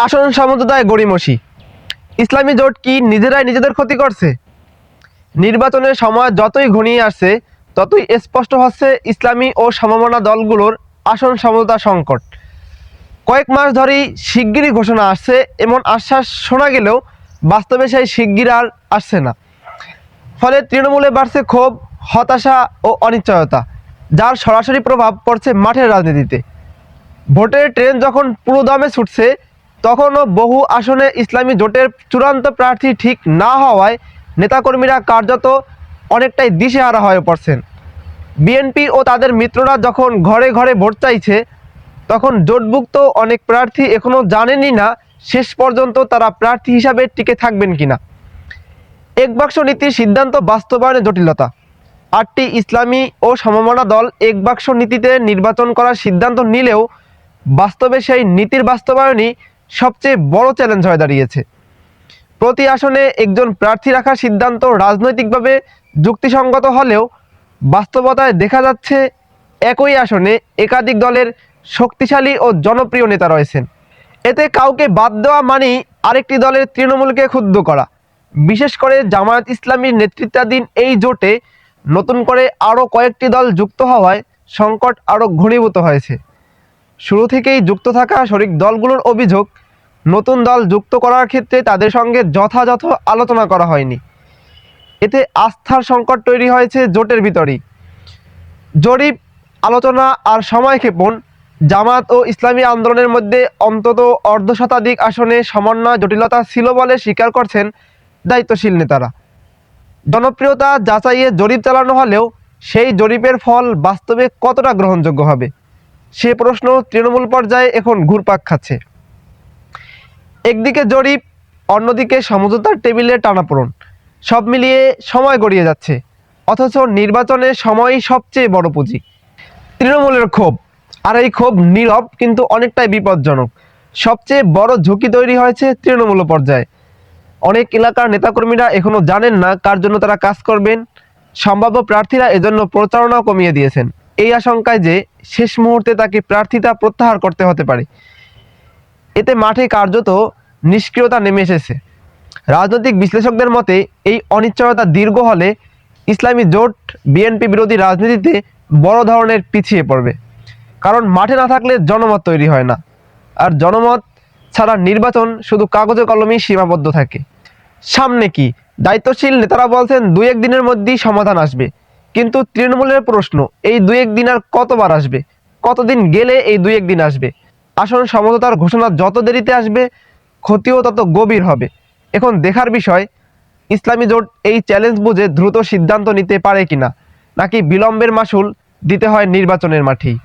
আসন সমঝোতায় গড়িমসি। ইসলামী জোট কি নিজেরাই নিজেদের ক্ষতি করছে? নির্বাচনের সময় যতই ঘনিয়ে আসছে ততই স্পষ্ট হচ্ছে ইসলামী ও সমমনা দলগুলোর আসন সমঝোতা সংকট। কয়েক মাস ধরেই শিগগিরই ঘোষণা আসছে এমন আশ্বাস শোনা গেলেও বাস্তবে সেই শিগগির আর আসছে না। ফলে তৃণমূলে বাড়ছে ক্ষোভ, হতাশা ও অনিশ্চয়তা, যার সরাসরি প্রভাব পড়ছে মাঠের রাজনীতিতে। ভোটের ট্রেন যখন পুরোদমে ছুটছে তখনও বহু আসনে ইসলামী জোটের চূড়ান্ত প্রার্থী ঠিক না হওয়ায় নেতাকর্মীরা কার্যত অনেকটাই দিশেহারা হয়ে পড়ছেন। বিএনপি ও তাদের মিত্ররা যখন ঘরে ঘরে ভোট চাইছে তখন জোটভুক্ত অনেক প্রার্থী এখনও জানেনই না শেষ পর্যন্ত তারা প্রার্থী হিসাবে টিকে থাকবেন কিনা। এক বাক্স নীতির সিদ্ধান্ত বাস্তবায়নে জটিলতা। 8টি ইসলামী ও সমমনা দল এক বাক্স নীতিতে নির্বাচন করার সিদ্ধান্ত নিলেও বাস্তবে সেই নীতির বাস্তবায়নই সবচেয়ে বড় চ্যালেঞ্জ হয়ে দাঁড়িয়েছে। প্রতি আসনে একজন প্রার্থী রাখার সিদ্ধান্ত রাজনৈতিকভাবে যুক্তিসঙ্গত হলেও বাস্তবতায় দেখা যাচ্ছে একই আসনে একাধিক দলের শক্তিশালী ও জনপ্রিয় নেতা রয়েছেন। এতে কাউকে বাদ দেওয়া মানেই আরেকটি দলের তৃণমূলকে ক্ষুব্ধ করা। বিশেষ করে জামায়াত ইসলামীর নেতৃত্বাধীন এই জোটে নতুন করে আরও কয়েকটি দল যুক্ত হওয়ায় সংকট আরও ঘনীভূত হয়েছে। শুরু থেকেই যুক্ত থাকা শরিক দলগুলোর অভিযোগ, নতুন দল যুক্ত করার ক্ষেত্রে তাদের সঙ্গে যথাযথ আলোচনা করা হয়নি। এতে আস্থার সংকট তৈরি হয়েছে জোটের ভিতরেই। জরিপ, আলোচনা আর সময়ক্ষেপণ। জামাত ও ইসলামী আন্দোলনের মধ্যে অন্তত অর্ধশতাধিক আসনে সমন্বয় জটিলতা ছিল বলে স্বীকার করছেন দায়িত্বশীল নেতারা। জনপ্রিয়তা যাচাইয়ে জরিপ চালানো হলেও সেই জরিপের ফল বাস্তবে কতটা গ্রহণযোগ্য হবে সে প্রশ্ন তৃণমূল পর্যায়ে এখন ঘুরপাক খাচ্ছে। একদিকে জরিপ, অন্যদিকে সমঝোতার টেবিলে টানাপোড়েন, সব মিলিয়ে সময় গড়িয়ে যাচ্ছে। অথচ নির্বাচনের সময়ই সবচেয়ে বড় পুঁজি। তৃণমূলের ক্ষোভ, আর এই ক্ষোভ নীরব কিন্তু অনেকটাই বিপজ্জনক। সবচেয়ে বড় ঝুঁকি তৈরি হয়েছে তৃণমূল পর্যায়ে। অনেক এলাকার নেতাকর্মীরা এখনও জানেন না কার জন্য তারা কাজ করবেন। সম্ভাব্য প্রার্থীরা এজন্য প্রচারণাও কমিয়ে দিয়েছেন, এই আশঙ্কায় যে শেষ মুহূর্তে তাকে প্রার্থিতা প্রত্যাহার করতে হতে পারে। এতে মাঠে কার্যত নিষ্ক্রিয়তা নেমে এসেছে। রাজনৈতিক বিশ্লেষকদের মতে এই অনিশ্চয়তা দীর্ঘ হলে ইসলামী জোট বিএনপি বিরোধী রাজনীতিতে বড় ধরনের পিছিয়ে পড়বে। কারণ মাঠে না থাকলে জনমত তৈরি হয় না, আর জনমত ছাড়া নির্বাচন শুধু কাগজে কলমেই সীমাবদ্ধ থাকে। সামনে কি? দায়িত্বশীল নেতারা বলছেন 2-1 দিনের মধ্যেই সমাধান আসবে, কিন্তু তৃণমূলের প্রশ্ন, এই 2-1 দিন আর কতবার আসবে? কতদিন গেলে এই 2-1 দিন আসবে? আসলে সমঝোতার ঘোষণা যত দেরিতে আসবে ক্ষতিও তত গভীর হবে। এখন দেখার বিষয় ইসলামী জোট এই চ্যালেঞ্জ বুঝে দ্রুত সিদ্ধান্ত নিতে পারে কিনা, নাকি বিলম্বের মাসুল দিতে হয় নির্বাচনের মাঠেই।